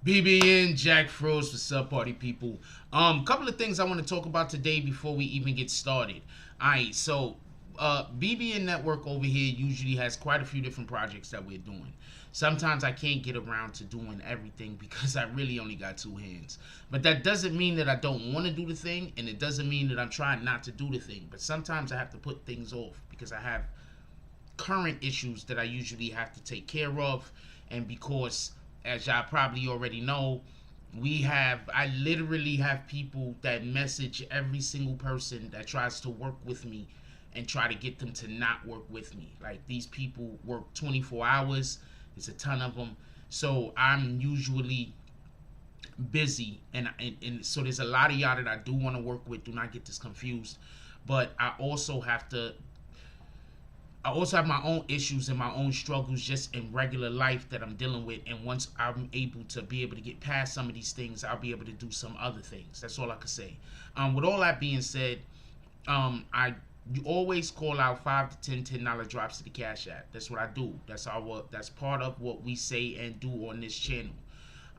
BBN Jack Froze for sub party people. Couple of things I want to talk about today before we even get started. Alright, so BBN Network over here usually has quite a few different projects that we're doing. Sometimes I can't get around to doing everything because I really only got two hands. But that doesn't mean that I don't want to do the thing, and it doesn't mean that I'm trying not to do the thing. But sometimes I have to put things off because I have current issues that I usually have to take care of, and because, as y'all probably already know, I literally have people that message every single person that tries to work with me and try to get them to not work with me. Like, these people work 24 hours. There's a ton of them. So I'm usually busy, and so there's a lot of y'all that I do want to work with. Do not get this confused. But I also have my own issues and my own struggles just in regular life that I'm dealing with. And once I'm able to get past some of these things, I'll be able to do some other things. That's all I can say. With all that being said, you always call out 5 to 10 $10 drops to the Cash App. That's what I do. That's part of what we say and do on this channel.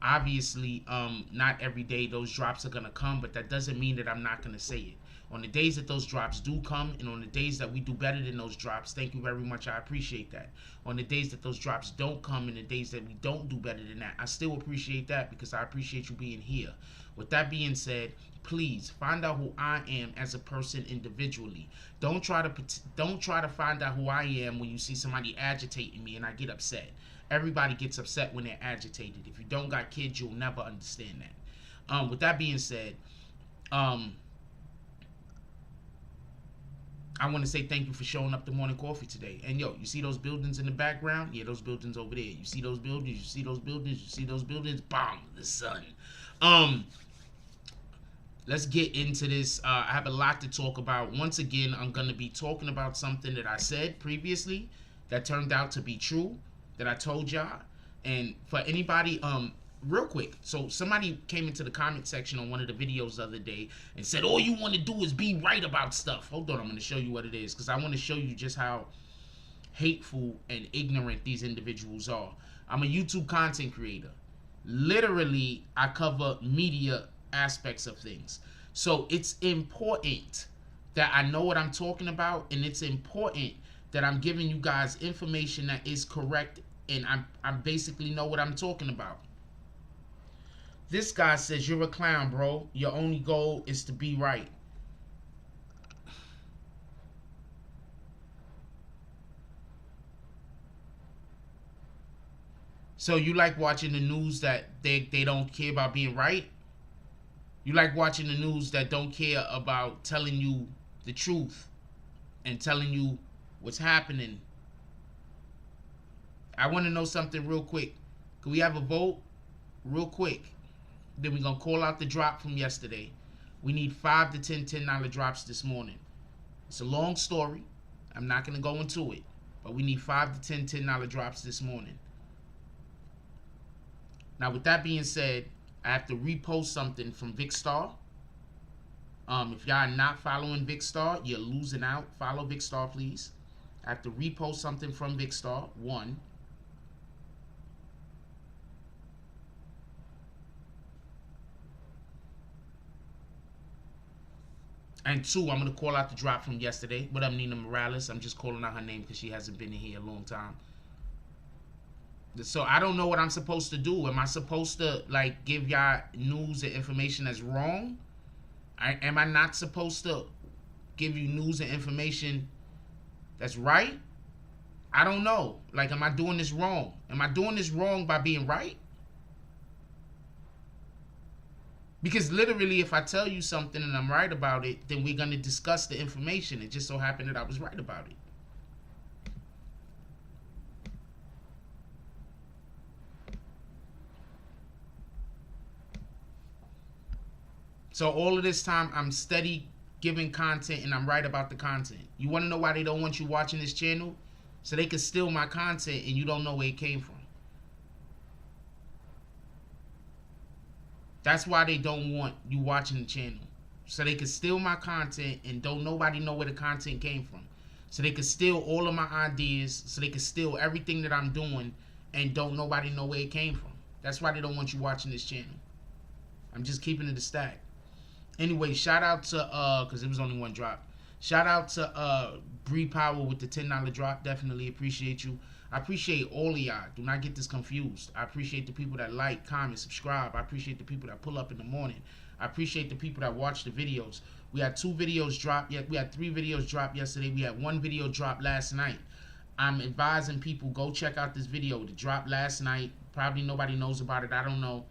Obviously, not every day those drops are gonna come, but that doesn't mean that I'm not gonna say it. On the days that those drops do come, and on the days that we do better than those drops, thank you very much, I appreciate that. On the days that those drops don't come, and the days that we don't do better than that, I still appreciate that, because I appreciate you being here. With that being said, please find out who I am as a person individually. Don't try to find out who I am when you see somebody agitating me and I get upset. Everybody gets upset when they're agitated. If you don't got kids, you'll never understand that. With that being said, I want to say thank you for showing up to morning coffee today. And yo, you see those buildings in the background? Yeah, those buildings over there. You see those buildings? You see those buildings? You see those buildings? Bang, the sun. Let's get into this. I have a lot to talk about. Once again, I'm going to be talking about something that I said previously that turned out to be true, that I told y'all. And for anybody, real quick, so somebody came into the comment section on one of the videos the other day and said, all you want to do is be right about stuff. Hold on, I'm going to show you what it is, because I want to show you just how hateful and ignorant these individuals are. I'm a YouTube content creator. Literally, I cover media aspects of things. So it's important that I know what I'm talking about, and it's important that I'm giving you guys information that is correct, and I basically know what I'm talking about. This guy says, you're a clown, bro. Your only goal is to be right. So you like watching the news that they don't care about being right? You like watching the news that don't care about telling you the truth and telling you what's happening? I want to know something real quick. Can we have a vote real quick? Then we're going to call out the drop from yesterday. We need 5 to 10 $10 drops this morning. It's a long story. I'm not going to go into it. But we need 5 to 10 $10 drops this morning. Now, with that being said, I have to repost something from Vicstar. If y'all are not following Vicstar, you're losing out. Follow Vicstar, please. I have to repost something from Vicstar. 1. And 2, I'm going to call out the drop from yesterday. What up, Nina Morales? I'm just calling out her name because she hasn't been in here a long time. So I don't know what I'm supposed to do. Am I supposed to, like, give y'all news and information that's wrong? Am I not supposed to give you news and information that's right? I don't know. Like, am I doing this wrong? Am I doing this wrong by being right? Because literally, if I tell you something and I'm right about it, then we're going to discuss the information. It just so happened that I was right about it. So all of this time, I'm steady giving content, and I'm right about the content. You want to know why they don't want you watching this channel? So they can steal my content and you don't know where it came from. That's why they don't want you watching the channel. So they can steal my content and don't nobody know where the content came from. So they can steal all of my ideas. So they can steal everything that I'm doing and don't nobody know where it came from. That's why they don't want you watching this channel. I'm just keeping it a stack. Anyway, shout out to because it was only one drop. Shout out to Bree Power with the $10 drop. Definitely appreciate you. I appreciate all of y'all. Do not get this confused. I appreciate the people that like, comment, subscribe. I appreciate the people that pull up in the morning. I appreciate the people that watch the videos. We had 2 videos drop. We had 3 videos drop yesterday. We had 1 video drop last night. I'm advising people, go check out this video. It dropped last night. Probably nobody knows about it. I don't know.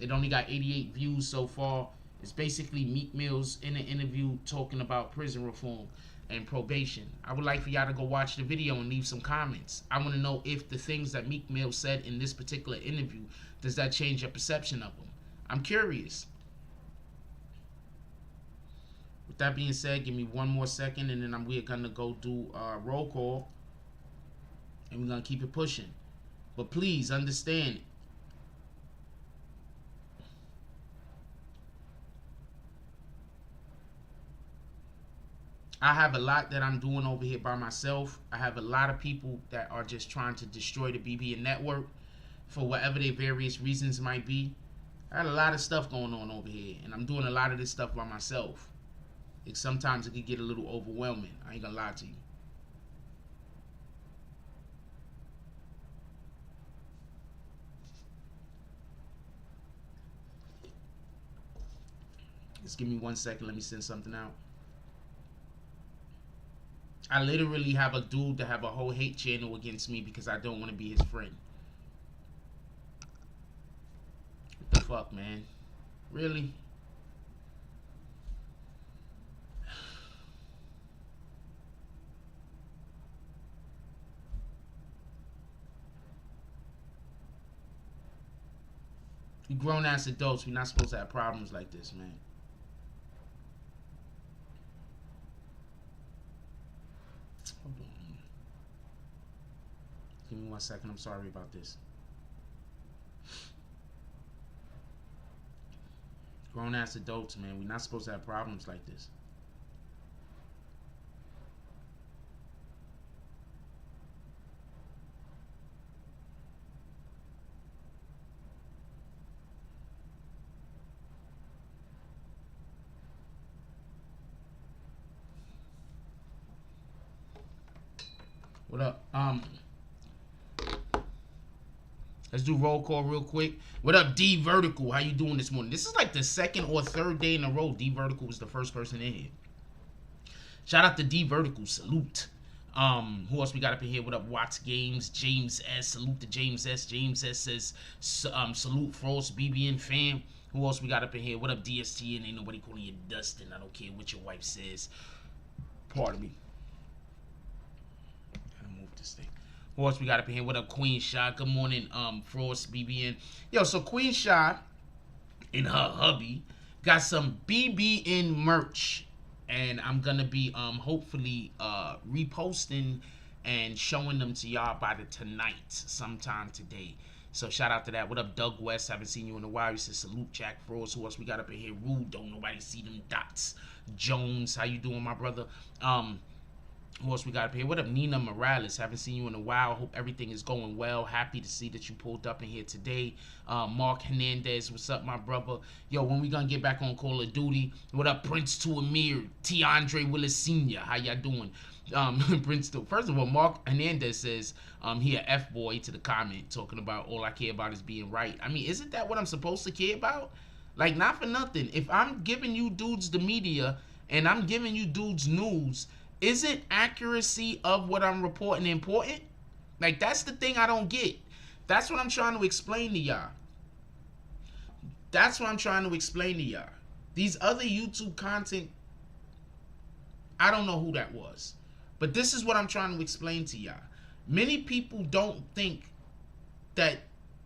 It only got 88 views so far. It's basically Meek Mill's in an interview talking about prison reform and probation. I would like for y'all to go watch the video and leave some comments. I want to know if the things that Meek Mill said in this particular interview, does that change your perception of him? I'm curious. With that being said, give me 1 more second and then we're going to go do roll call. And we're going to keep it pushing. But please understand, I have a lot that I'm doing over here by myself. I have a lot of people that are just trying to destroy the BBN network for whatever their various reasons might be. I had a lot of stuff going on over here, and I'm doing a lot of this stuff by myself. Sometimes it could get a little overwhelming. I ain't gonna lie to you. Just give me 1 second. Let me send something out. I literally have a dude that have a whole hate channel against me because I don't want to be his friend. What the fuck, man? Really? We grown ass adults. We're not supposed to have problems like this, man. Hold on. Give me 1 second. I'm sorry about this. Grown ass adults, man. We're not supposed to have problems like this. What up? Let's do roll call real quick. What up, D Vertical? How you doing this morning? This is like the 2nd or 3rd day in a row D Vertical was the first person in here. Shout out to D Vertical. Salute. Who else we got up in here? What up, Watts Games? James S. Salute to James S. James S says salute Frost BBN fam. Who else we got up in here? What up, DST? And ain't nobody calling you Dustin. I don't care what your wife says. Pardon me. This thing. Who else we got up in here? What up, Queen Shot? Good morning, Frost BBN. Yo, so Queen Shot and her hubby got some BBN merch, and I'm gonna be hopefully reposting and showing them to y'all by tonight, sometime today. So shout out to that. What up, Doug West? Haven't seen you in a while. He says salute, Jack Frost. Who else we got up in here? Rude. Don't nobody see them dots. Jones, how you doing, my brother? Who else we got up here? What up, Nina Morales? Haven't seen you in a while. Hope everything is going well. Happy to see that you pulled up in here today. Mark Hernandez, what's up, my brother? Yo, when we gonna get back on Call of Duty? What up, Prince to Amir? T. Andre Willis Sr. How y'all doing? Prince to, first of all, Mark Hernandez says he a F-boy to the comment talking about all I care about is being right. I mean, isn't that what I'm supposed to care about? Like, not for nothing. If I'm giving you dudes the media and I'm giving you dudes news, isn't accuracy of what I'm reporting important? Like, that's the thing I don't get. That's what I'm trying to explain to y'all. That's what I'm trying to explain to y'all. These other YouTube content, I don't know who that was. But this is what I'm trying to explain to y'all. Many people don't think that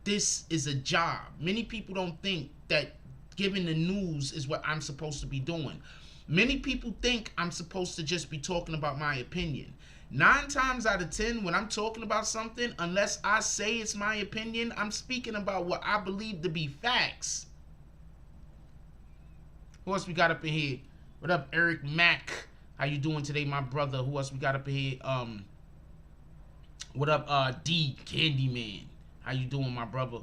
this is a job. Many people don't think that giving the news is what I'm supposed to be doing. Many people think I'm supposed to just be talking about my opinion. 9 times out of 10, when I'm talking about something, unless I say it's my opinion, I'm speaking about what I believe to be facts. Who else we got up in here? What up, Eric Mack? How you doing today, my brother? Who else we got up in here? What up, D Candyman? How you doing, my brother?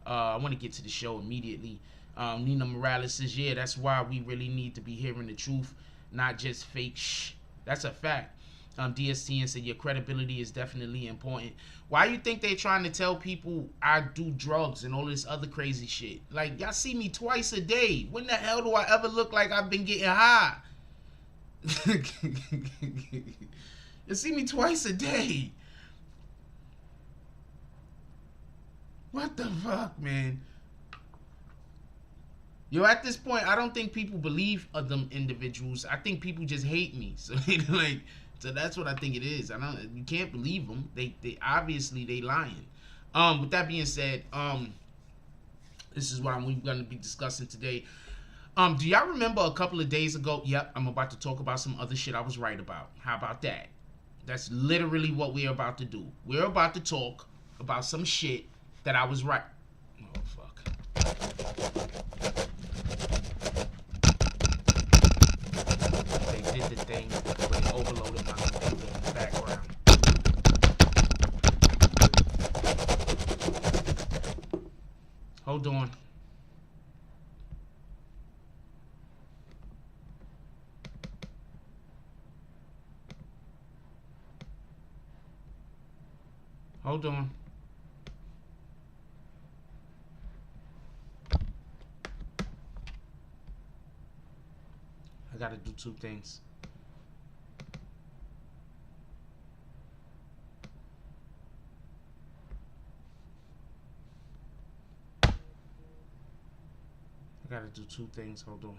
I want to get to the show immediately. Nina Morales says, yeah, that's why we really need to be hearing the truth, not just fake shh. That's a fact. DSTN said, your credibility is definitely important. Why you think they trying to tell people I do drugs and all this other crazy shit? Like, y'all see me twice a day. When the hell do I ever look like I've been getting high? You see me twice a day. What the fuck, man? Yo, at this point, I don't think people believe of them individuals. I think people just hate me. So like, so that's what I think it is. You can't believe them. They obviously they lying. With that being said, this is what we're gonna be discussing today. Do y'all remember a couple of days ago? Yep, I'm about to talk about some other shit I was right about. How about that? That's literally what we're about to do. We're about to talk about some shit that I was right. Oh fuck. They did the thing where they overloaded my computer in the background. Hold on. Hold on. I gotta do two things. Hold on.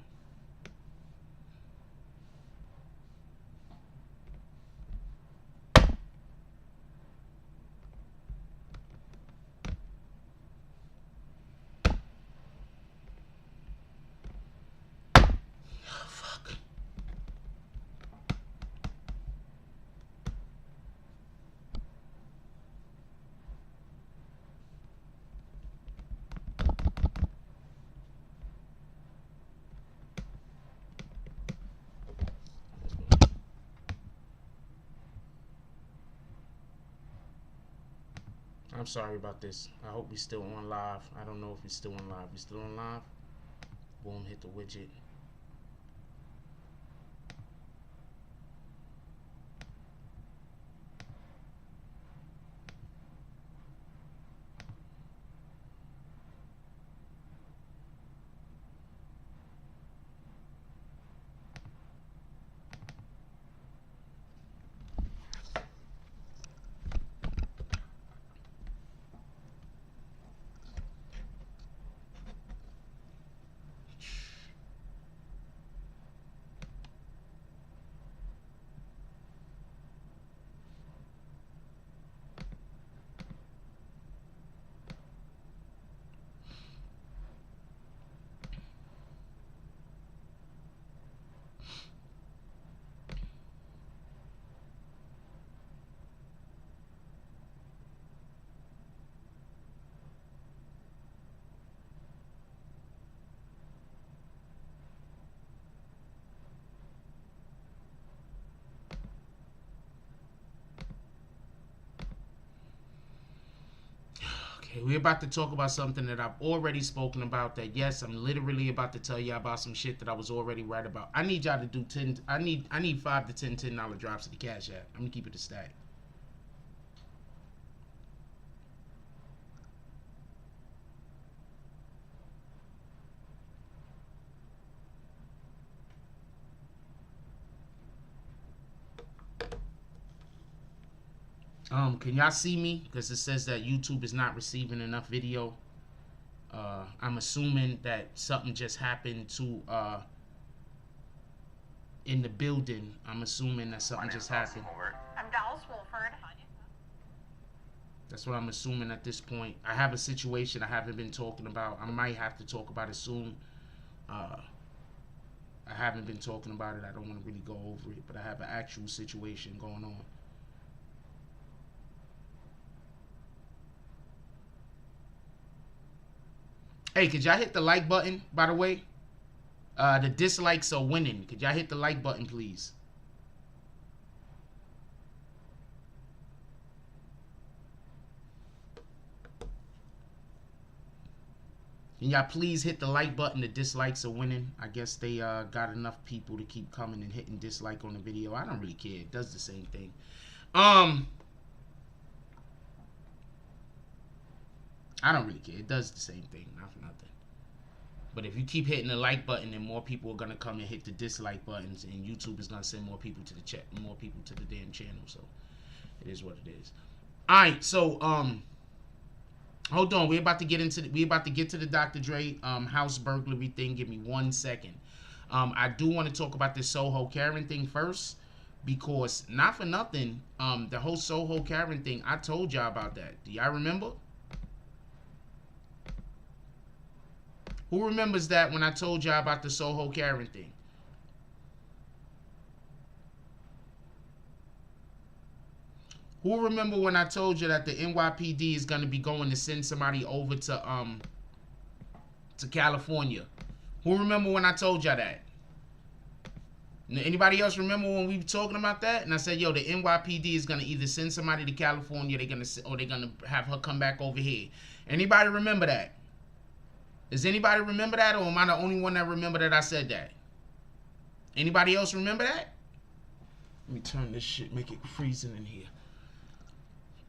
I'm sorry about this. I hope we're still on live. I don't know if we're still on live. We still on live? Boom, hit the widget. We're about to talk about something that I've already spoken about. That yes, I'm literally about to tell y'all about some shit that I was already right about. I need y'all to do 10. I need 5 to 10 $10 drops to the Cash App. I'm gonna keep it a stack. Can y'all see me? Because it says that YouTube is not receiving enough video. I'm assuming that something just happened to in the building. I'm assuming that something just happened. I'm Dallas Wolford. That's what I'm assuming at this point. I have a situation I haven't been talking about. I might have to talk about it soon. I haven't been talking about it. I don't want to really go over it, but I have an actual situation going on. Hey, could y'all hit the like button, by the way? The dislikes are winning. Could y'all hit the like button, please? Can y'all please hit the like button? The dislikes are winning. I guess they got enough people to keep coming and hitting dislike on the video. I don't really care. It does the same thing. I don't really care. It does the same thing. Not for nothing. But if you keep hitting the like button, then more people are gonna come and hit the dislike buttons, and YouTube is gonna send more people to the chat, more people to the damn channel. So it is what it is. All right. So hold on. We're about to get into the Dr. Dre house burglary thing. Give me 1 second. I do want to talk about this SoHo Karen thing first, because not for nothing, the whole SoHo Karen thing, I told y'all about that. Do y'all remember? Who remembers that when I told y'all about the SoHo Karen thing? Who remember when I told you that the NYPD is going to be going to send somebody over to California? Who remember when I told y'all that? Anybody else remember when we were talking about that? And I said, yo, the NYPD is going to either send somebody to California, they're going to have her come back over here. Anybody remember that? Does anybody remember that, or am I the only one that remember that I said that? Anybody else remember that? Let me turn this shit, make it freezing in here.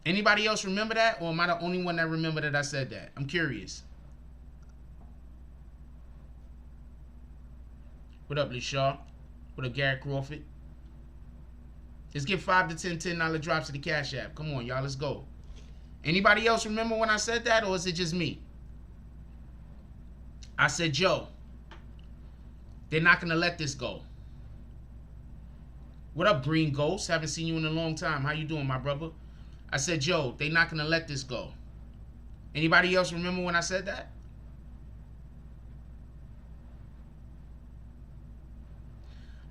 Anybody else remember that, or am I the only one that remember that I said that? I'm curious. What up, Lee Shaw? What up, Garrett Crawford? Let's give 5 to 10 $10 drops to the Cash App. Come on, y'all, let's go. Anybody else remember when I said that, or is it just me? I said, Joe, they're not going to let this go. What up, Green Ghost? Haven't seen you in a long time. How you doing, my brother? I said, Joe, they're not going to let this go. Anybody else remember when I said that?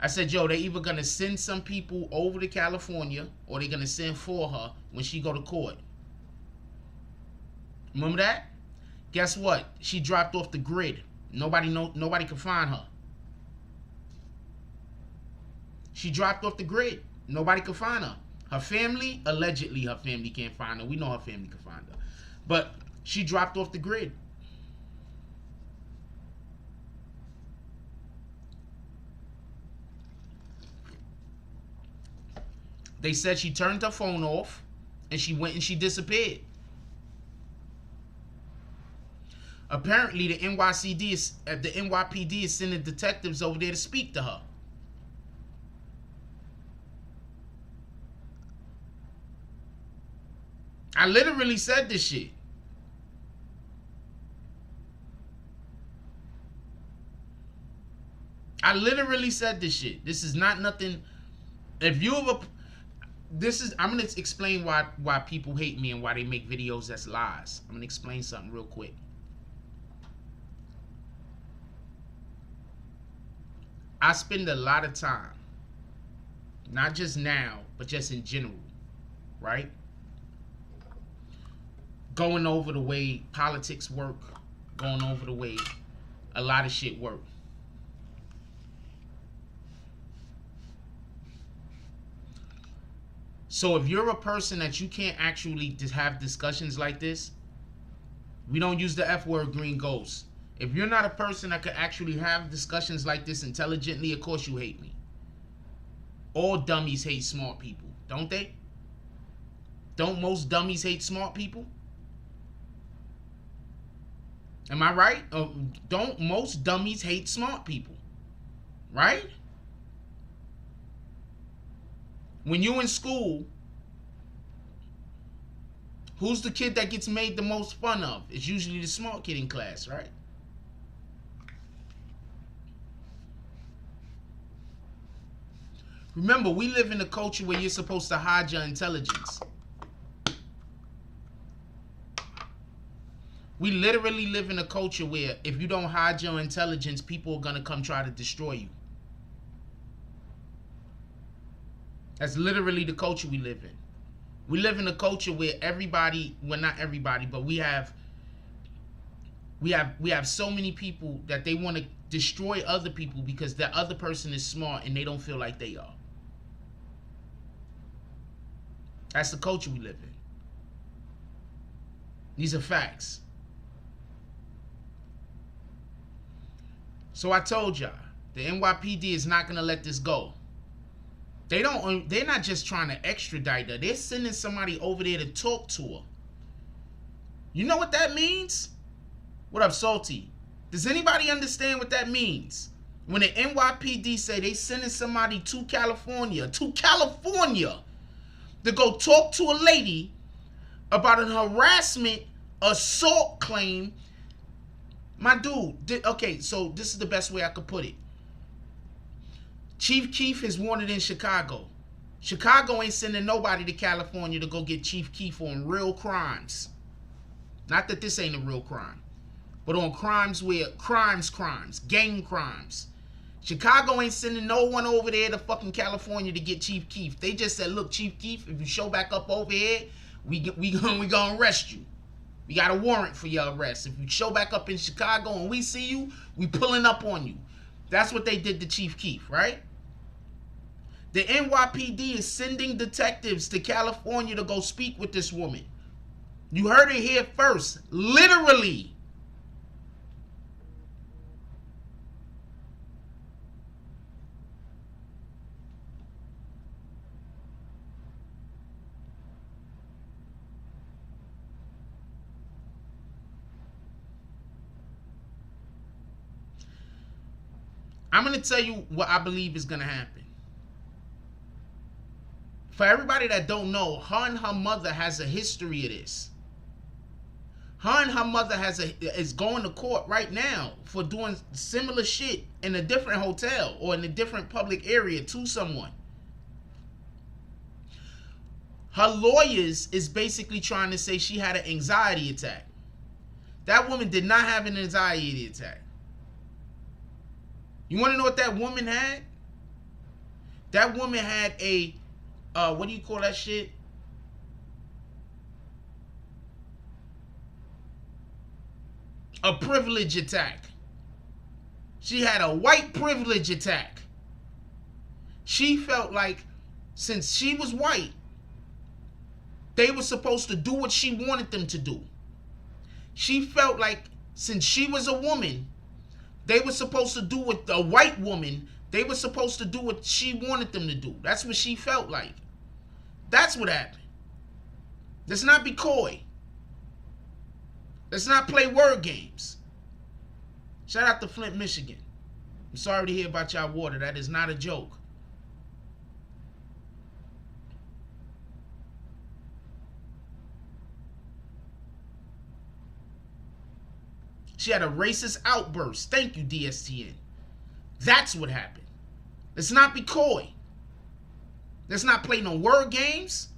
I said, Joe, they're either going to send some people over to California, or they're going to send for her when she go to court. Remember that? Guess what? She dropped off the grid. Nobody could find her. She dropped off the grid. Nobody could find her. Her family, allegedly her family can't find her. We know her family can find her. But she dropped off the grid. They said she turned her phone off and she went and she disappeared. Apparently, the NYPD is sending detectives over there to speak to her. I literally said this shit. I literally said this shit. This is not nothing. If you ever, I'm gonna explain why people hate me and why they make videos that's lies. I'm gonna explain something real quick. I spend a lot of time, not just now, but just in general, right? Going over the way politics work, going over the way a lot of shit work. So if you're a person that you can't actually just have discussions like this, we don't use the F word, Green Ghost. If you're not a person that could actually have discussions like this intelligently, of course you hate me. All dummies hate smart people, don't they? Don't most dummies hate smart people? Am I right? Don't most dummies hate smart people? Right? When you're in school, who's the kid that gets made the most fun of? It's usually the smart kid in class, right? Remember, we live in a culture where you're supposed to hide your intelligence. We literally live in a culture where if you don't hide your intelligence, people are going to come try to destroy you. That's literally the culture we live in. We live in a culture where everybody, well, not everybody, but we have so many people that they want to destroy other people because that other person is smart and they don't feel like they are. That's the culture we live in. These are facts. So I told y'all, the NYPD is not gonna let this go. They're not just trying to extradite her. They're sending somebody over there to talk to her. You know what that means? What up, Salty? Does anybody understand what that means? When the NYPD say they sending somebody to California, to go talk to a lady about an harassment assault claim. My dude, okay, so this is the best way I could put it. Chief Keef is wanted in Chicago. Chicago ain't sending nobody to California to go get Chief Keef on real crimes. Not that this ain't a real crime, but on crimes where crimes, gang crimes. Chicago ain't sending no one over there to fucking California to get Chief Keef. They just said, look, Chief Keef, if you show back up over here, we gonna arrest you. We got a warrant for your arrest. If you show back up in Chicago and we see you, we pulling up on you. That's what they did to Chief Keef, right? The NYPD is sending detectives to California to go speak with this woman. You heard it here first. Literally. I'm going to tell you what I believe is going to happen. For everybody that don't know, her and her mother has a history of this. Her and her mother is going to court right now for doing similar shit in a different hotel or in a different public area to someone. Her lawyers is basically trying to say she had an anxiety attack. That woman did not have an anxiety attack. You want to know what that woman had? That woman had a, what do you call that shit? A privilege attack. She had a white privilege attack. She felt like since she was white, they were supposed to do what she wanted them to do. She felt like since she was a woman, they were supposed to do what a white woman, they were supposed to do what she wanted them to do. That's what she felt like. That's what happened. Let's not be coy. Let's not play word games. Shout out to Flint, Michigan. I'm sorry to hear about y'all water. That is not a joke. She had a racist outburst. Thank you, DSTN. That's what happened. Let's not be coy. Let's not play no word games.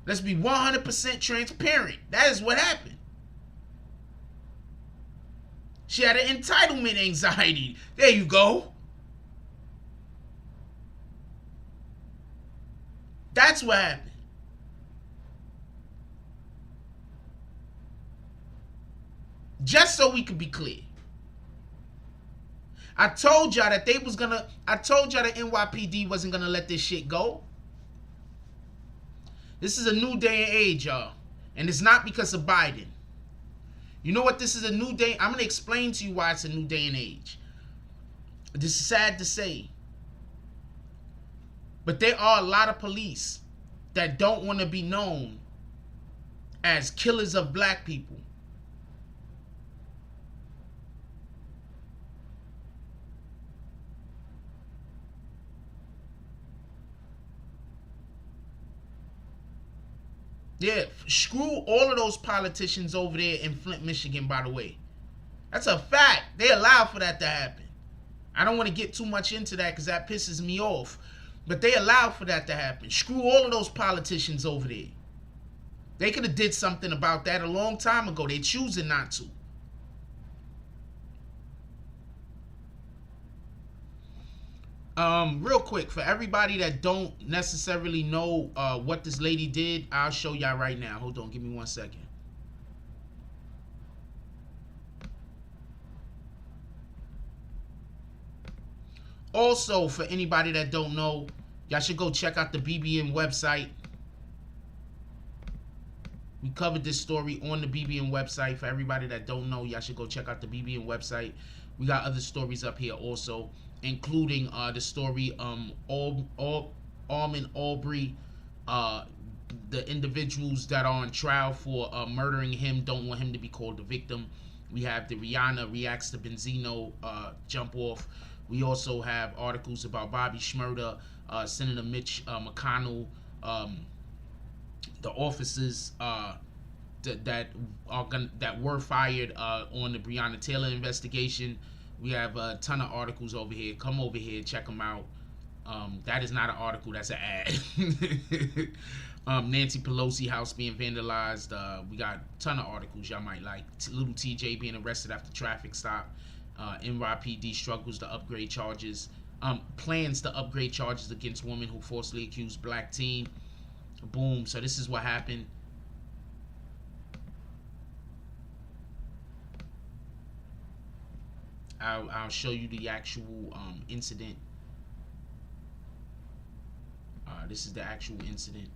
Let's be 100% transparent. That is what happened. She had an entitlement anxiety. There you go. That's what happened. Just so we could be clear. I told y'all that I told y'all that NYPD wasn't gonna let this shit go. This is a new day and age, y'all. And it's not because of Biden. You know what? This is a new day. I'm gonna explain to you why it's a new day and age. This is sad to say. But there are a lot of police that don't want to be known as killers of black people. Yeah, screw all of those politicians over there in Flint, Michigan, by the way. That's a fact. They allow for that to happen. I don't want to get too much into that because that pisses me off. But they allow for that to happen. Screw all of those politicians over there. They could have did something about that a long time ago. They're choosing not to. Real quick, for everybody that don't necessarily know what this lady did, I'll show y'all right now. Hold on, give me 1 second. Also, for anybody that don't know, y'all should go check out the BBN website. We covered this story on the BBN website. For everybody that don't know, y'all should go check out the BBN website. We got other stories up here also, including the story Almond Aubrey, the individuals that are on trial for murdering him don't want him to be called the victim. We have the Rihanna reacts to Benzino jump off. We also have articles about Bobby Shmurda, Senator Mitch McConnell, the officers that were fired on the Breonna Taylor investigation. We have a ton of articles over here. Come over here, check them out. That is not an article, that's an ad. Nancy Pelosi house being vandalized. We got a ton of articles y'all might like. Little TJ being arrested after traffic stop. NYPD struggles to upgrade charges. Plans to upgrade charges against woman who falsely accused black teen. Boom. So this is what happened. I'll show you the actual incident. This is the actual incident.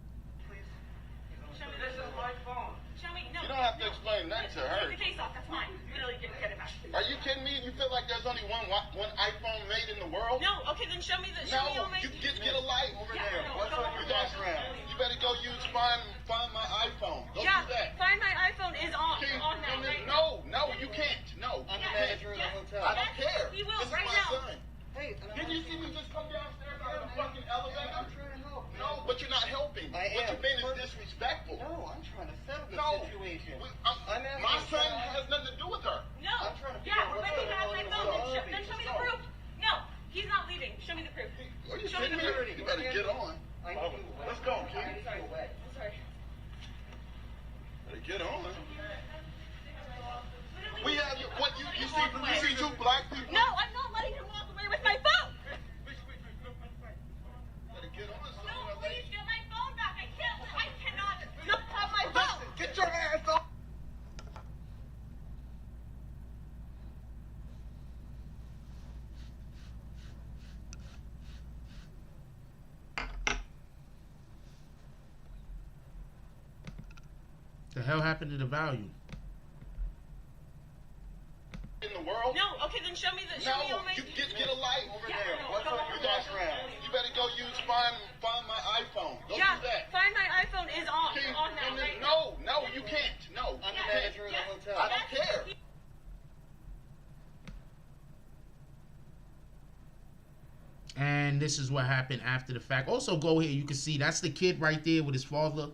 This is my phone. Show me. No. You don't have to explain that to her. Take the case off. That's fine. Literally, get it back. Are you kidding me? You feel like there's only one iPhone made in the world? No. Okay, then show me the. Show me all my. You get a light over there. No, What's on your background? You better go use find my iPhone. Go do that. Find my iPhone is on. On now. Right No, you can't. No. I'm the manager of the hotel. I don't care. He will this right is my now. son. Hey, Didn't you see me just come downstairs out of the fucking elevator? I'm trying to help. No, but you're not helping. I What am. you're being is disrespectful. No, I'm trying to settle the No. situation. My son has nothing to do with her. No. I'm trying to figure out what's going on. Then show me the proof. No, he's not leaving. Show me the proof. Are you Show me kidding the me? proof. You better get on. Let's go, kid. I'm sorry. Better get on. We have you. What you see two black people? No, I'm not letting him walk away with my phone. Better get on. No, please get my phone back. I cannot not have my phone. Get your ass off. The hell happened to the value? In the world? No, okay, then show me the. No, you get a light over there. What's on your background? You better go use find my iPhone. Go do that. Find my iPhone is on. On now. Right now. No, you can't. No. I'm the manager of the hotel. I don't care. And this is what happened after the fact. Also, go here. You can see that's the kid right there with his father.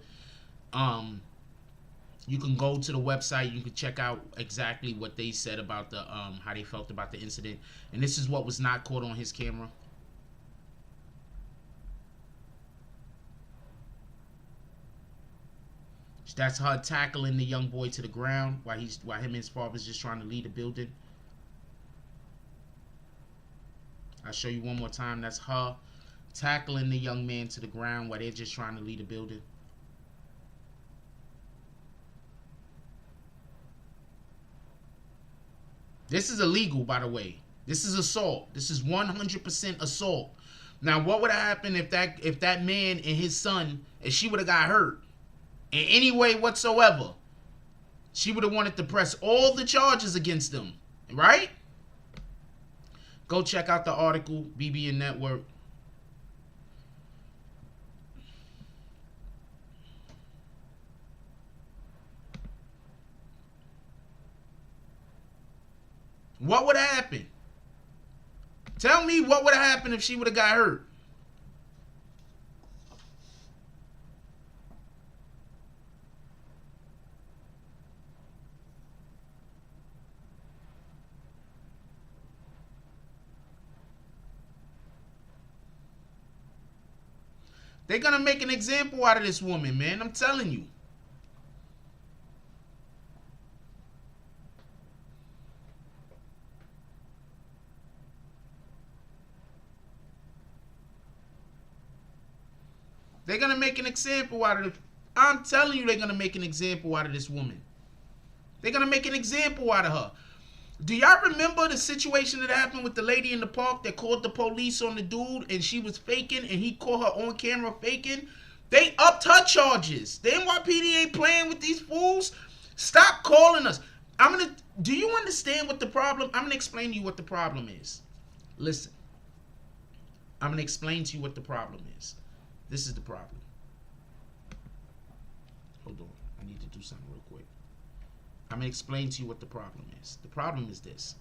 You can go to the website. You can check out exactly what they said about the how they felt about the incident. And this is what was not caught on his camera. That's her tackling the young boy to the ground while him and his father's just trying to leave the building. I'll show you one more time. That's her tackling the young man to the ground while they're just trying to leave the building. This is illegal, by the way. This is assault. This is 100% assault. Now, what would have happened if that man and his son, if she would have got hurt in any way whatsoever? She would have wanted to press all the charges against them, right? Go check out the article, BBN Network. What would have happened? Tell me what would have happened if she would have got hurt. They're going to make an example out of this woman, man. I'm telling you. They're going to make an example out of it. I'm telling you, they're going to make an example out of this woman. They're going to make an example out of her. Do y'all remember the situation that happened with the lady in the park that called the police on the dude and she was faking and he caught her on camera faking? They upped her charges. The NYPD ain't playing with these fools. Stop calling us. Do you understand what the problem? I'm gonna explain to you what the problem is. Listen. I'm gonna explain to you what the problem is. This is the problem. Hold on. I need to do something real quick. I'm gonna explain to you what the problem is. The problem is this.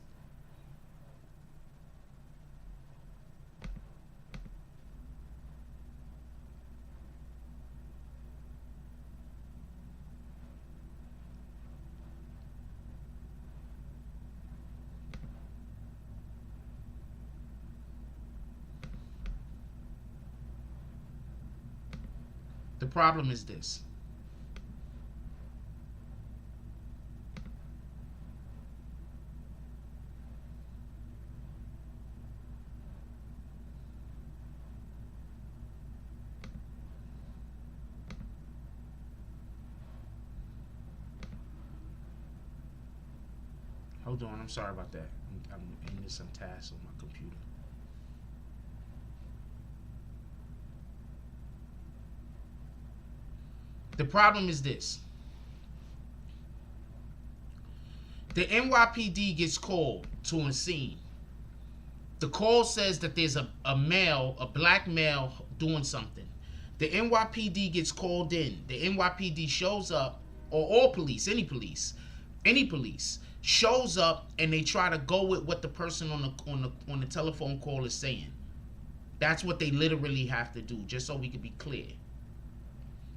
The problem is this. Hold on, I'm sorry about that. I'm ending some tasks on my computer. The problem is this. The NYPD gets called to a scene. The call says that there's a black male doing something. The NYPD gets called in. The NYPD shows up, or all police, any police shows up, and they try to go with what the person on the telephone call is saying. That's what they literally have to do, just so we can be clear.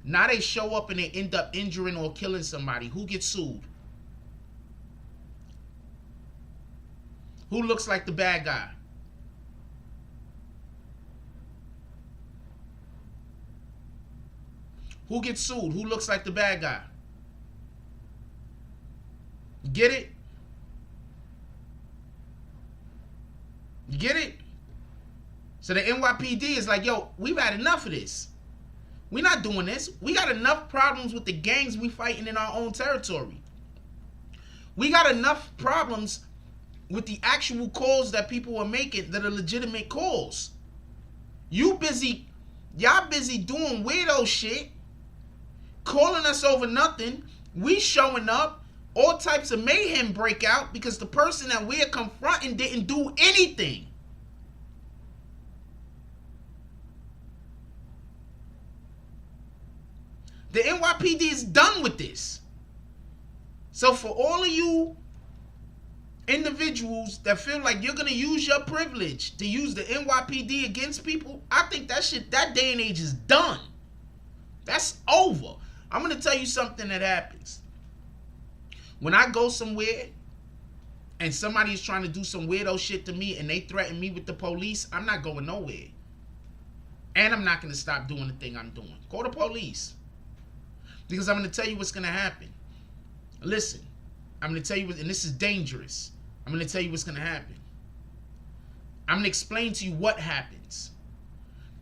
Now they show up and they end up injuring or killing somebody. Who gets sued? Who looks like the bad guy? Who gets sued? Who looks like the bad guy? Get it? You get it? So the NYPD is like, yo, we've had enough of this. We're not doing this. We got enough problems with the gangs we fighting in our own territory. We got enough problems with the actual calls that people are making that are legitimate calls. Y'all busy doing weirdo shit, calling us over nothing. We showing up, all types of mayhem break out because the person that we're confronting didn't do anything. The NYPD is done with this. So for all of you individuals that feel like you're going to use your privilege to use the NYPD against people, I think that day and age is done. That's over. I'm going to tell you something that happens. When I go somewhere and somebody is trying to do some weirdo shit to me and they threaten me with the police, I'm not going nowhere. And I'm not going to stop doing the thing I'm doing. Call the police. Because I'm going to tell you what's going to happen. Listen, I'm going to tell you, and this is dangerous. I'm going to tell you what's going to happen. I'm going to explain to you what happens.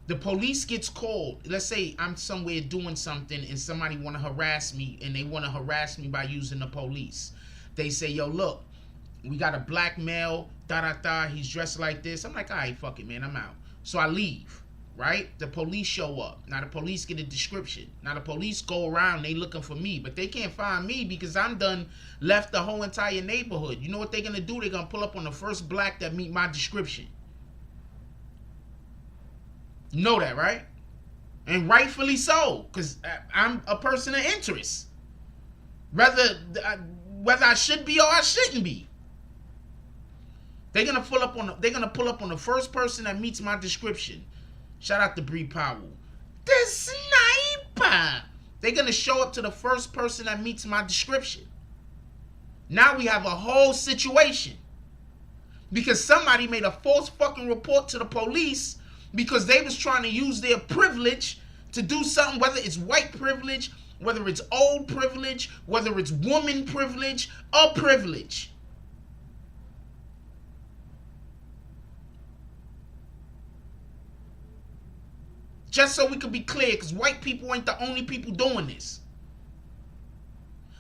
The police gets called. Let's say I'm somewhere doing something and somebody want to harass me, and they want to harass me by using the police. They say, yo, look, we got a black male, he's dressed like this. I'm like, all right, fuck it, man, I'm out. So I leave. Right? The police show up. Now the police get a description. Now the police go around, they looking for me, but they can't find me because I'm done left the whole entire neighborhood. You know what they're going to do? They're going to pull up on the first black that meet my description. You know that, right? And rightfully so, because I'm a person of interest. Whether I should be or I shouldn't be. They're going to pull up on the first person that meets my description. Shout out to Bree Powell. The sniper. They're going to show up to the first person that meets my description. Now we have a whole situation. Because somebody made a false fucking report to the police because they was trying to use their privilege to do something, whether it's white privilege, whether it's old privilege, whether it's woman privilege, or privilege. Just so we could be clear, because white people ain't the only people doing this.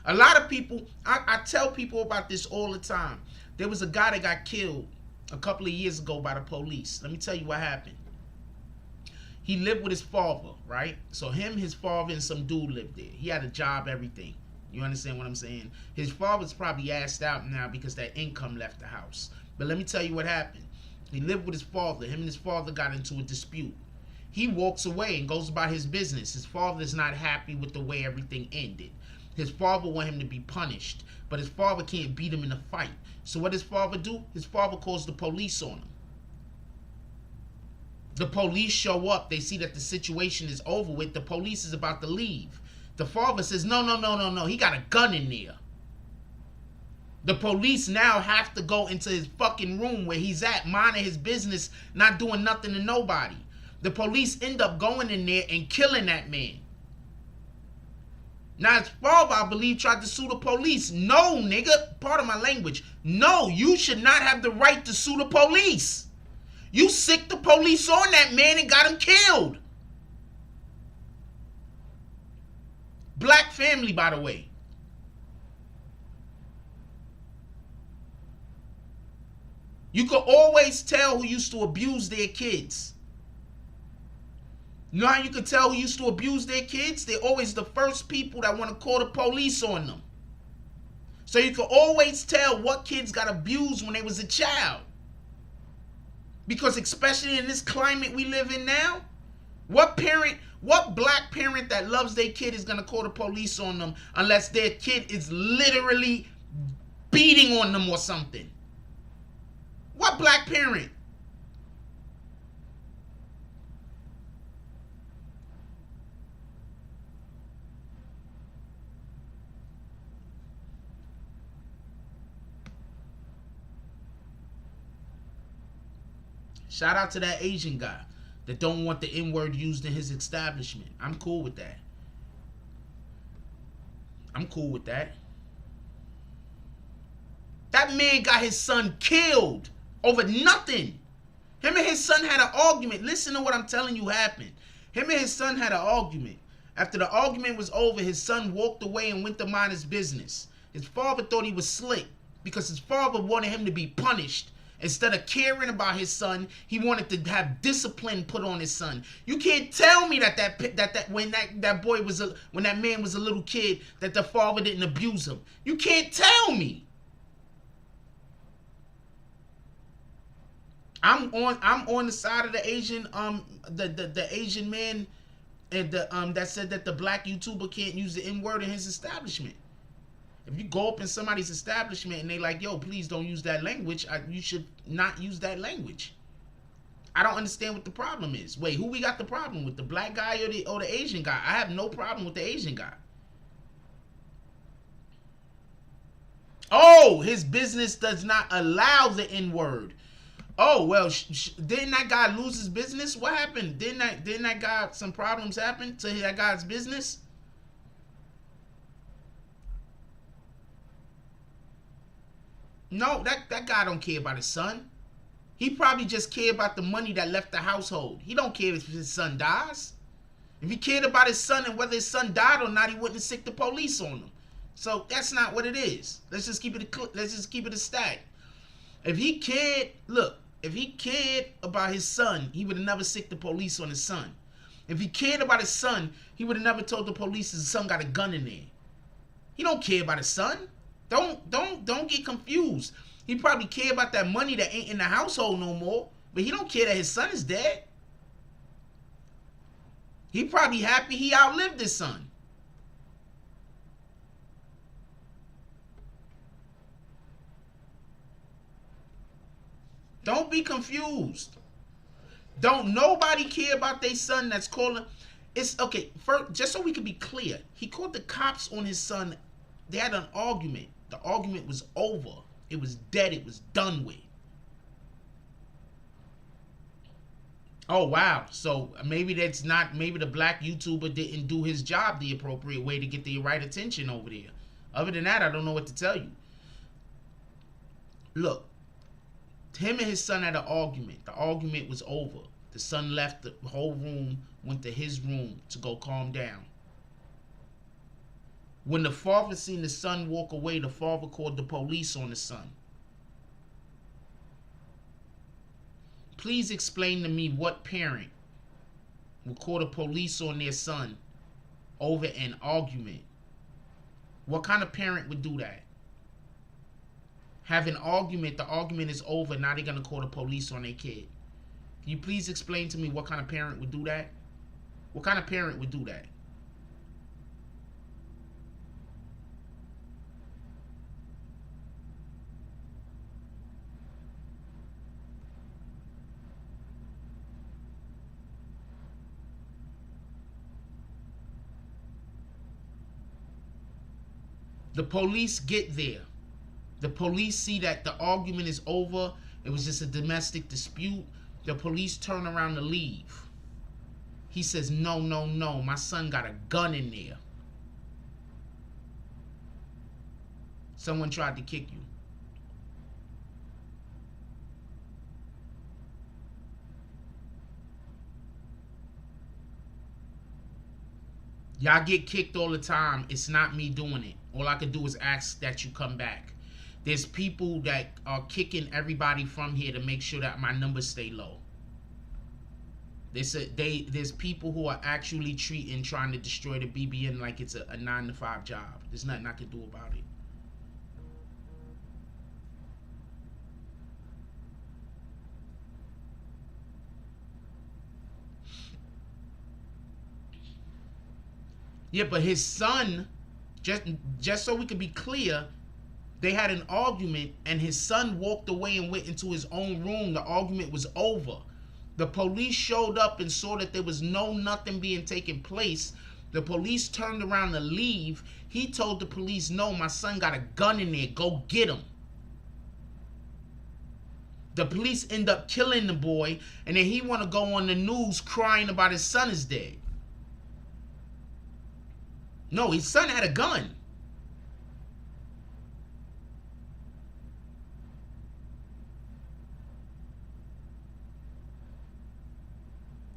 A lot of people, I tell people about this all the time. There was a guy that got killed a couple of years ago by the police. Let me tell you what happened. He lived with his father, right? So him, his father, and some dude lived there. He had a job, everything. You understand what I'm saying? His father's probably assed out now because that income left the house. But let me tell you what happened. He lived with his father. Him and his father got into a dispute. He walks away and goes about his business. His father's not happy with the way everything ended. His father want him to be punished, but his father can't beat him in a fight. So what does his father do? His father calls the police on him. The police show up. They see that the situation is over with. The police is about to leave. The father says, no. He got a gun in there. The police now have to go into his fucking room where he's at, minding his business, not doing nothing to nobody. The police end up going in there and killing that man. Now his father, I believe, tried to sue the police. No, nigga. Part of my language. No, you should not have the right to sue the police. You sicked the police on that man and got him killed. Black family, by the way. You could always tell who used to abuse their kids. You know how you can tell who used to abuse their kids? They're always the first people that want to call the police on them. So you can always tell what kids got abused when they was a child. Because especially in this climate we live in now, what black parent that loves their kid is going to call the police on them unless their kid is literally beating on them or something? What black parent? Shout out to that Asian guy that don't want the N-word used in his establishment. I'm cool with that. I'm cool with that. That man got his son killed over nothing. Him and his son had an argument. Listen to what I'm telling you happened. Him and his son had an argument. After the argument was over, his son walked away and went to mind his business. His father thought he was slick because his father wanted him to be punished. Instead of caring about his son, he wanted to have discipline put on his son. You can't tell me that when that man was a little kid, that the father didn't abuse him. You can't tell me. I'm on the side of the Asian the Asian man and that said that the black YouTuber can't use the N-word in his establishment. If you go up in somebody's establishment and they like, yo, please don't use that language, you should not use that language. I don't understand what the problem is. Wait, who we got the problem with? The black guy or the Asian guy? I have no problem with the Asian guy. Oh, his business does not allow the N-word. Oh, well, didn't that guy lose his business? What happened? Didn't that guy, some problems happen to that guy's business? No, that guy don't care about his son. He probably just care about the money that left the household. He don't care if his son dies. If he cared about his son and whether his son died or not, he wouldn't have sicked the police on him. So that's not what it is. Let's just keep it a stack. If he cared, look, if he cared about his son, he would have never sicked the police on his son. If he cared about his son, he would have never told the police his son got a gun in there. He don't care about his son. Don't get confused. He probably care about that money that ain't in the household no more, but he don't care that his son is dead. He probably happy he outlived his son. Don't be confused. Don't nobody care about their son that's calling. It's okay. First, just so we can be clear, he called the cops on his son. They had an argument. The argument was over. It was dead. It was done with. Oh, wow. So maybe maybe the black YouTuber didn't do his job the appropriate way to get the right attention over there. Other than that, I don't know what to tell you. Look, him and his son had an argument. The argument was over. The son left the whole room, went to his room to go calm down. When the father seen the son walk away, the father called the police on the son. Please explain to me what parent will call the police on their son over an argument. What kind of parent would do that? Have an argument, the argument is over, now they're going to call the police on their kid. Can you please explain to me what kind of parent would do that? What kind of parent would do that? The police get there. The police see that the argument is over. It was just a domestic dispute. The police turn around to leave. He says, no, no, no. My son got a gun in there. Someone tried to kick you. Y'all get kicked all the time. It's not me doing it. All I can do is ask that you come back. There's people that are kicking everybody from here to make sure that my numbers stay low. There's people who are actually trying to destroy the BBN like it's a 9-to-5 job. There's nothing I can do about it. Yeah, but his son, just so we could be clear, they had an argument and his son walked away and went into his own room. The argument was over. The police showed up and saw that there was nothing being taken place. The police turned around to leave. He told the police, no, my son got a gun in there. Go get him. The police end up killing the boy, and then he want to go on the news crying about his son is dead. No, his son had a gun.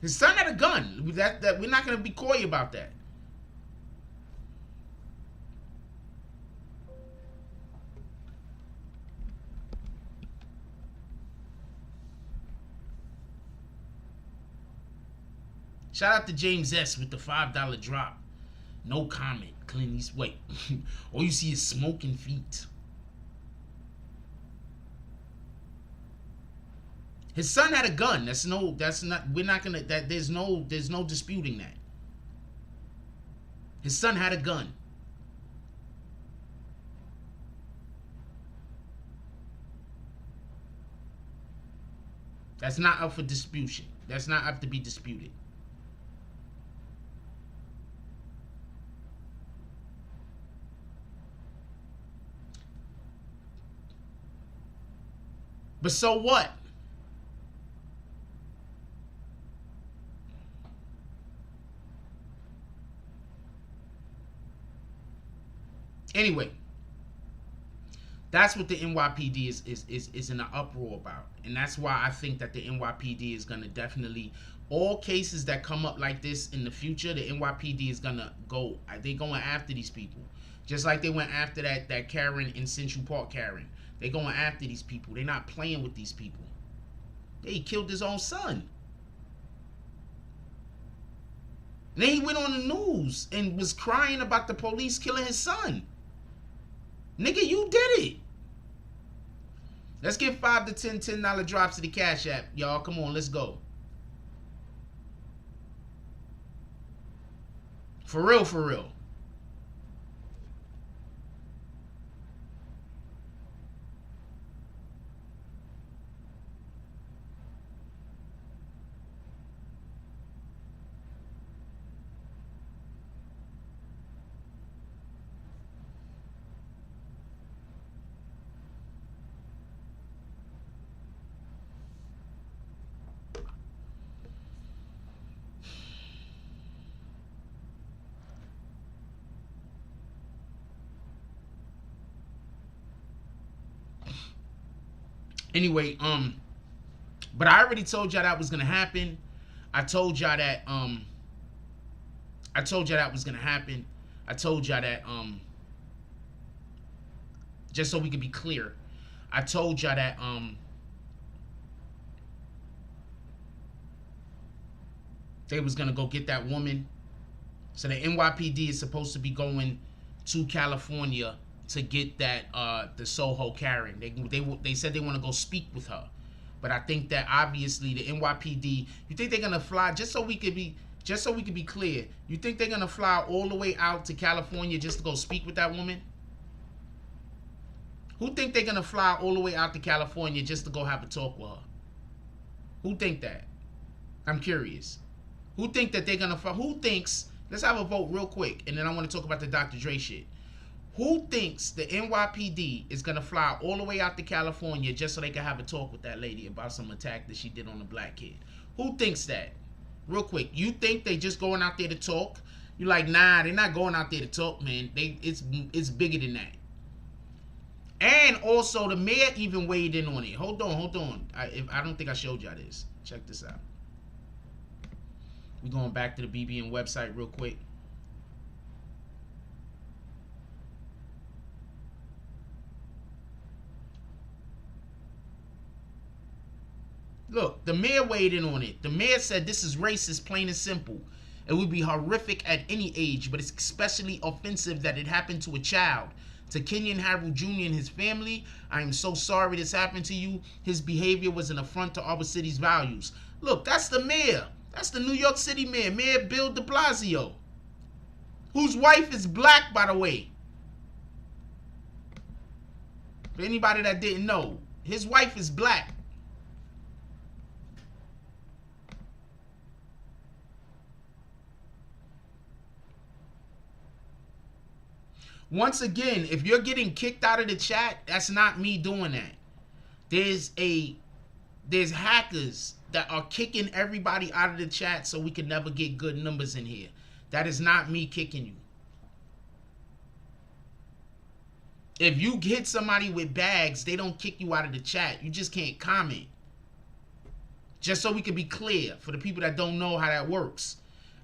His son had a gun. That we're not going to be coy about that. Shout out to James S. with the $5 drop. No comment. Clint Eastwood. All you see is smoking feet. His son had a gun. There's no disputing that. His son had a gun. That's not up for disputation. That's not up to be disputed. But so what? Anyway, that's what the NYPD is in an uproar about. And that's why I think that the NYPD is going to definitely, all cases that come up like this in the future, the NYPD is going to go, they're going after these people. Just like they went after that Karen in Central Park Karen. They're going after these people. They're not playing with these people. He killed his own son. And then he went on the news and was crying about the police killing his son. Nigga, you did it. Let's get $5 to $10 drops to the Cash App. Y'all, come on, let's go. For real, for real. Anyway, but I already told y'all that was gonna happen. I told y'all that was gonna happen. I told y'all that just so we could be clear, I told y'all that they was gonna go get that woman. So the NYPD is supposed to be going to California to get that the SoHo Karen. They said they want to go speak with her, but I think that obviously the NYPD. You think they're gonna fly just so we could be clear? You think they're gonna fly all the way out to California just to go speak with that woman? Who think they're gonna fly all the way out to California just to go have a talk with her? Who think that? I'm curious. Who think that they're gonna fly? Who thinks? Let's have a vote real quick, and then I want to talk about the Dr. Dre shit. Who thinks the NYPD is gonna fly all the way out to California just so they can have a talk with that lady about some attack that she did on a black kid? Who thinks that? Real quick, you think they just going out there to talk? You're like, nah, they're not going out there to talk, man. It's bigger than that. And also, the mayor even weighed in on it. Hold on. I don't think I showed y'all this. Check this out. We're going back to the BBN website real quick. Look, the mayor weighed in on it. The mayor said this is racist, plain and simple. It would be horrific at any age, but it's especially offensive that it happened to a child. To Kenyon Harold Jr. and his family, I am so sorry this happened to you. His behavior was an affront to our city's values. Look, that's the mayor. That's the New York City mayor, Mayor Bill de Blasio, whose wife is black, by the way. For anybody that didn't know, his wife is black. Once again, if you're getting kicked out of the chat, that's not me doing that. There's hackers that are kicking everybody out of the chat so we can never get good numbers in here. That is not me kicking you. If you hit somebody with bags, they don't kick you out of the chat. You just can't comment. Just so we can be clear for the people that don't know how that works.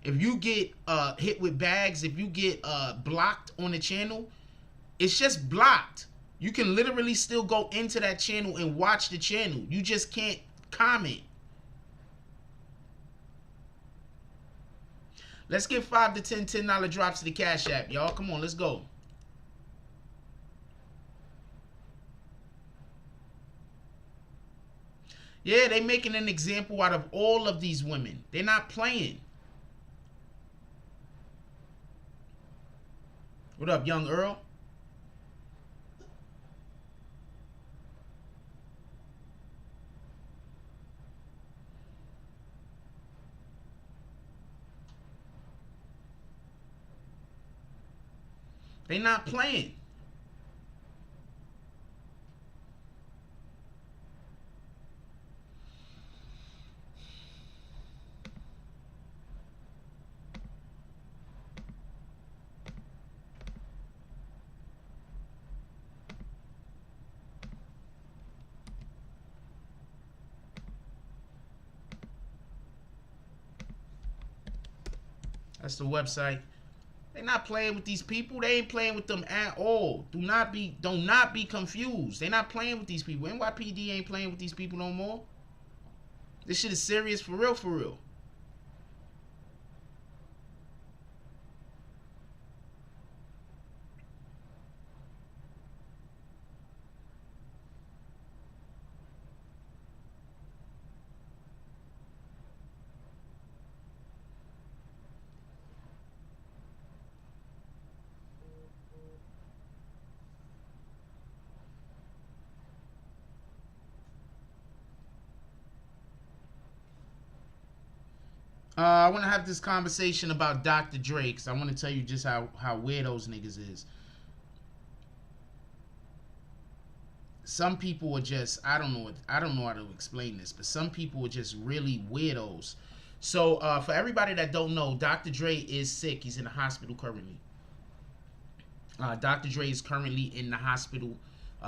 If you get hit with bags, if you get blocked on the channel, it's just blocked. You can literally still go into that channel and watch the channel. You just can't comment. Let's get 5 to 10 $10 drops to the Cash App, y'all. Come on, let's go. Yeah, they making an example out of all of these women. They're not playing. What up, young Earl? They not playing. That's the website. They're not playing with these people. They ain't playing with them at all. Do not be confused. They're not playing with these people. NYPD ain't playing with these people no more. This shit is serious for real, for real. I want to have this conversation about Dr. Dre, because I want to tell you just how weird those niggas is. Some people are just, I don't know how to explain this, but some people are just really weirdos. So for everybody that don't know, Dr. Dre is sick. He's in the hospital currently. Dr. Dre is currently in the hospital.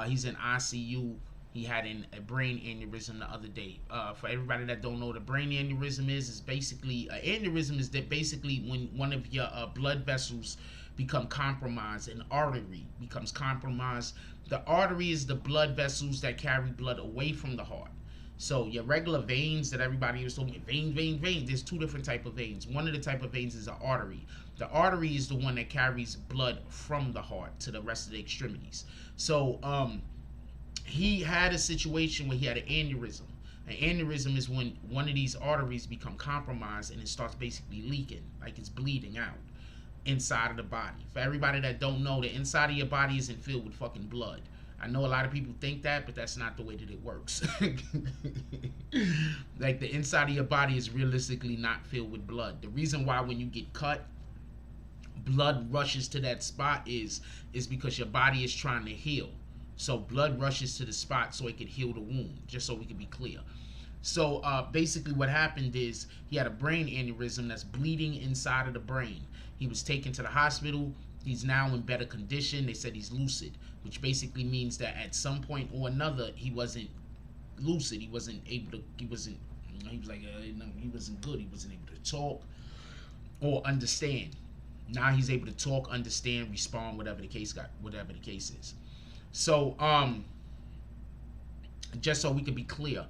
He's in ICU. He had a brain aneurysm the other day. For everybody that don't know what a brain aneurysm is basically, an aneurysm is that basically when one of your blood vessels become compromised, an artery becomes compromised. The artery is the blood vessels that carry blood away from the heart. So your regular veins that everybody was talking about, vein, there's two different type of veins. One of the type of veins is an artery. The artery is the one that carries blood from the heart to the rest of the extremities. So he had a situation where he had an aneurysm. An aneurysm is when one of these arteries become compromised and it starts basically leaking, like it's bleeding out inside of the body. For everybody that don't know, the inside of your body isn't filled with fucking blood. I know a lot of people think that, but that's not the way that it works. Like the inside of your body is realistically not filled with blood. The reason why when you get cut, blood rushes to that spot is because your body is trying to heal. So blood rushes to the spot so it could heal the wound, just so we can be clear. So basically what happened is he had a brain aneurysm that's bleeding inside of the brain. He was taken to the hospital. He's now in better condition. They said he's lucid, which basically means that at some point or another he wasn't lucid. He wasn't able to, he was like, he wasn't good. He wasn't able to talk or understand. Now he's able to talk, understand, respond, whatever the case is. So just so we can be clear,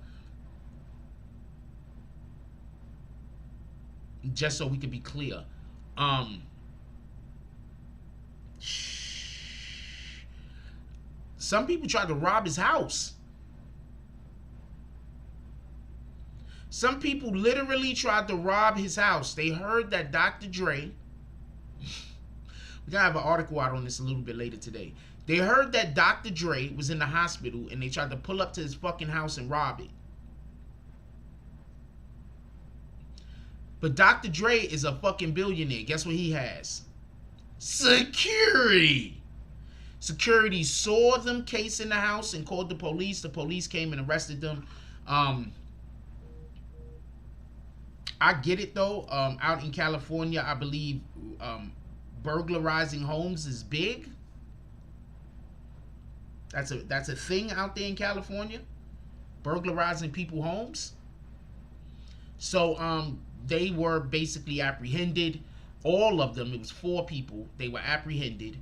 some people tried to rob his house. Some people literally tried to rob his house. They heard that Dr. Dre, we're gonna have an article out on this a little bit later today. They heard that Dr. Dre was in the hospital and they tried to pull up to his fucking house and rob it. But Dr. Dre is a fucking billionaire. Guess what he has? Security. Security saw them casing the house and called the police. The police came and arrested them. I get it though. Out in California, I believe burglarizing homes is big. That's a thing out there in California. Burglarizing people's homes. So they were basically apprehended. All of them, it was 4 people. They were apprehended.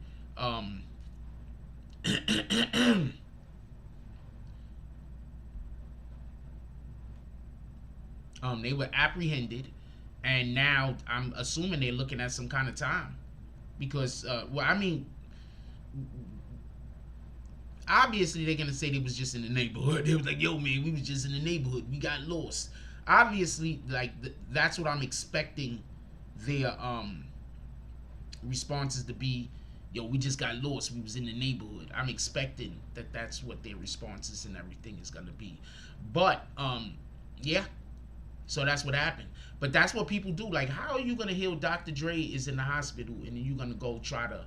They were apprehended, and now I'm assuming they're looking at some kind of time, because well, I mean, obviously they're gonna say they was just in the neighborhood. They was like, yo man, we was just in the neighborhood, we got lost. Obviously, like that's what I'm expecting their responses to be. Yo, we just got lost, we was in the neighborhood. I'm expecting that that's what their responses and everything is gonna be. But yeah, so that's what happened. But that's what people do. Like, how are you gonna heal Dr. Dre is in the hospital and then you're gonna go try to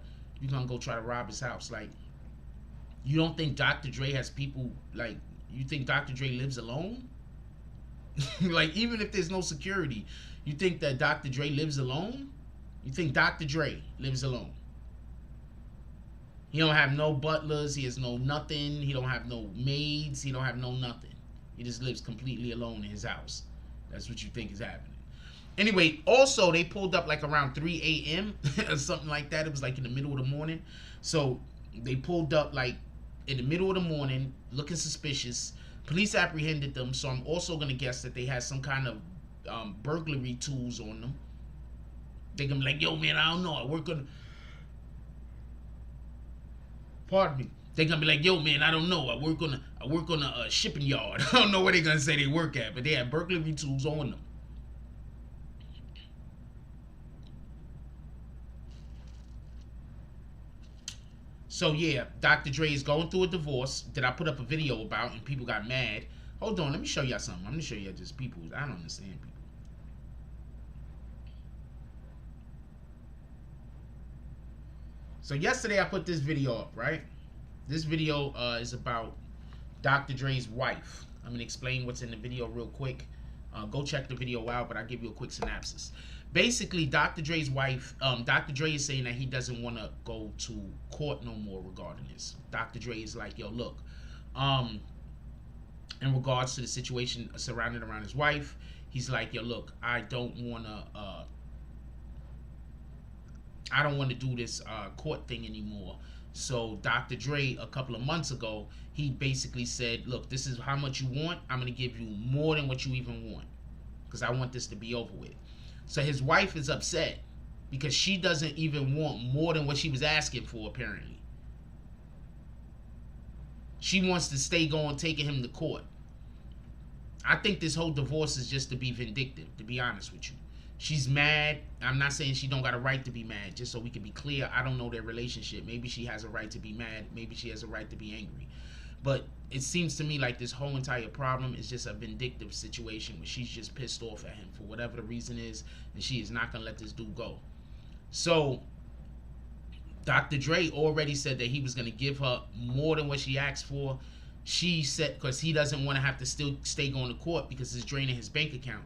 rob his house? Like, you don't think Dr. Dre has people, like, you think Dr. Dre lives alone? Like, even if there's no security, you think that Dr. Dre lives alone? You think Dr. Dre lives alone? He don't have no butlers, he has no nothing, he don't have no maids, he don't have no nothing. He just lives completely alone in his house. That's what you think is happening. Anyway, also they pulled up like around 3 a.m. or something like that. It was like in the middle of the morning. So they pulled up like in the middle of the morning, looking suspicious. Police apprehended them, so I'm also gonna guess that they had some kind of burglary tools on them. They're gonna be like, yo man, I don't know, I work on, pardon me. They're gonna be like, yo man, I don't know, I work on a shipping yard. I don't know where they're gonna say they work at, but they have burglary tools on them. So yeah, Dr. Dre is going through a divorce that I put up a video about and people got mad. Hold on, let me show y'all something. I'm gonna show y'all just people. I don't understand people. So yesterday I put this video up, right? This video is about Dr. Dre's wife. I'm gonna explain what's in the video real quick. Go check the video out, but I'll give you a quick synopsis. Basically, Dr. Dre's wife, Dr. Dre is saying that he doesn't want to go to court no more regarding this. Dr. Dre is like, yo, look, in regards to the situation surrounding around his wife, he's like, yo, look, I don't want to do this court thing anymore. So Dr. Dre, a couple of months ago, he basically said, look, this is how much you want. I'm going to give you more than what you even want, because I want this to be over with. So his wife is upset because she doesn't even want more than what she was asking for, apparently. She wants to stay going, taking him to court. I think this whole divorce is just to be vindictive, to be honest with you. She's mad. I'm not saying she don't got a right to be mad, just so we can be clear. I don't know their relationship. Maybe she has a right to be mad. Maybe she has a right to be angry. But it seems to me like this whole entire problem is just a vindictive situation where she's just pissed off at him for whatever the reason is, and she is not going to let this dude go. So Dr. Dre already said that he was going to give her more than what she asked for. She said, because he doesn't want to have to still stay going to court because it's draining his bank account.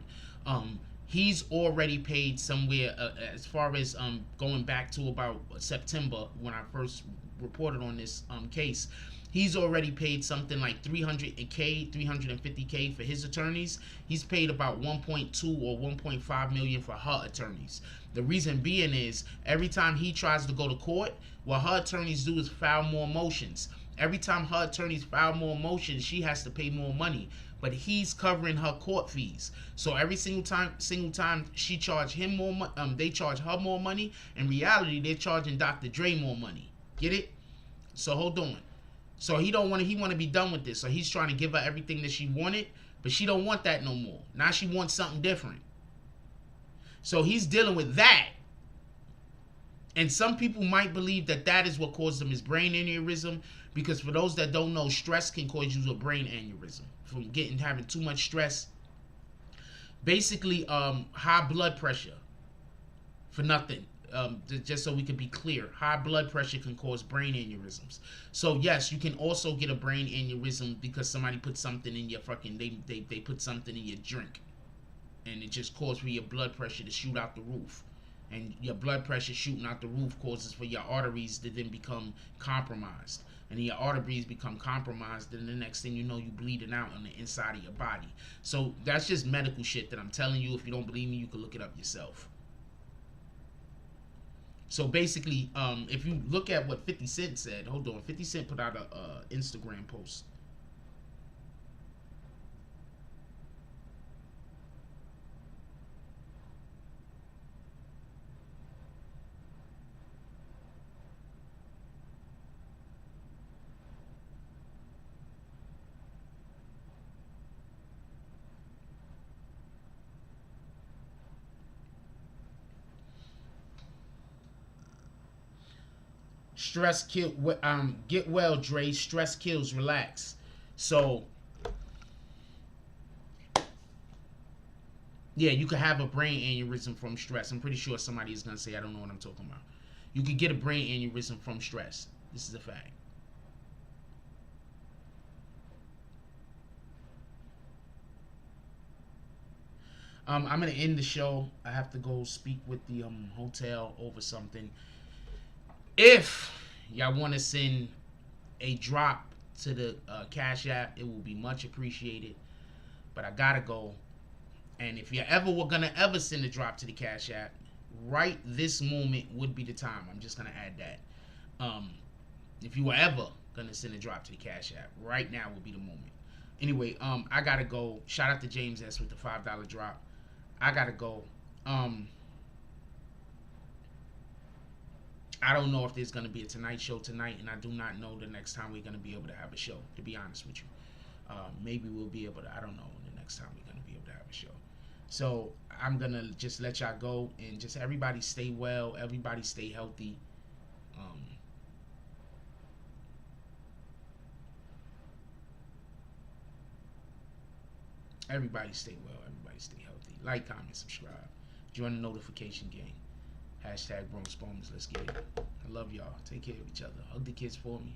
He's already paid somewhere, as far as going back to about September when I first reported on this case. He's already paid something like $350K for his attorneys. He's paid about 1.2 or 1.5 million for her attorneys. The reason being is every time he tries to go to court, what her attorneys do is file more motions. Every time her attorneys file more motions, she has to pay more money. But he's covering her court fees. So every single time she charge him more money, they charge her more money. In reality, they're charging Dr. Dre more money. Get it? So hold on. So he want to be done with this. So he's trying to give her everything that she wanted, but she don't want that no more. Now she wants something different. So he's dealing with that. And some people might believe that that is what caused him his brain aneurysm, because for those that don't know, stress can cause you a brain aneurysm from having too much stress. Basically, high blood pressure for nothing. Just so we can be clear, high blood pressure can cause brain aneurysms. So yes, you can also get a brain aneurysm because somebody put something in your fucking, they put something in your drink, and it just causes for your blood pressure to shoot out the roof. And your blood pressure shooting out the roof causes for your arteries to then become compromised. And your arteries become compromised, then the next thing you know, you bleeding out on the inside of your body. So that's just medical shit that I'm telling you. If you don't believe me, you can look it up yourself. So basically, if you look at what 50 Cent said, hold on, 50 Cent put out a Instagram post. Stress kill. Get well, Dre. Stress kills. Relax. So, yeah, you could have a brain aneurysm from stress. I'm pretty sure somebody is gonna say I don't know what I'm talking about. You could get a brain aneurysm from stress. This is a fact. I'm gonna end the show. I have to go speak with the hotel over something. If y'all want to send a drop to the Cash App, it will be much appreciated. But I gotta go. And if you were gonna send a drop to the Cash App, right this moment would be the time. I'm just gonna add that. If you were ever gonna send a drop to the Cash App, right now would be the moment. Anyway, I gotta go. Shout out to James S with the $5 drop. I gotta go. I don't know if there's going to be a Tonight Show tonight, and I do not know the next time we're going to be able to have a show, to be honest with you. Maybe we'll be able to, I don't know, the next time we're going to be able to have a show. So I'm going to just let y'all go, and just everybody stay well, everybody stay healthy. Everybody stay well, everybody stay healthy. Like, comment, subscribe. Join the notification gang. #BronxBones. Let's get it. I love y'all. Take care of each other. Hug the kids for me.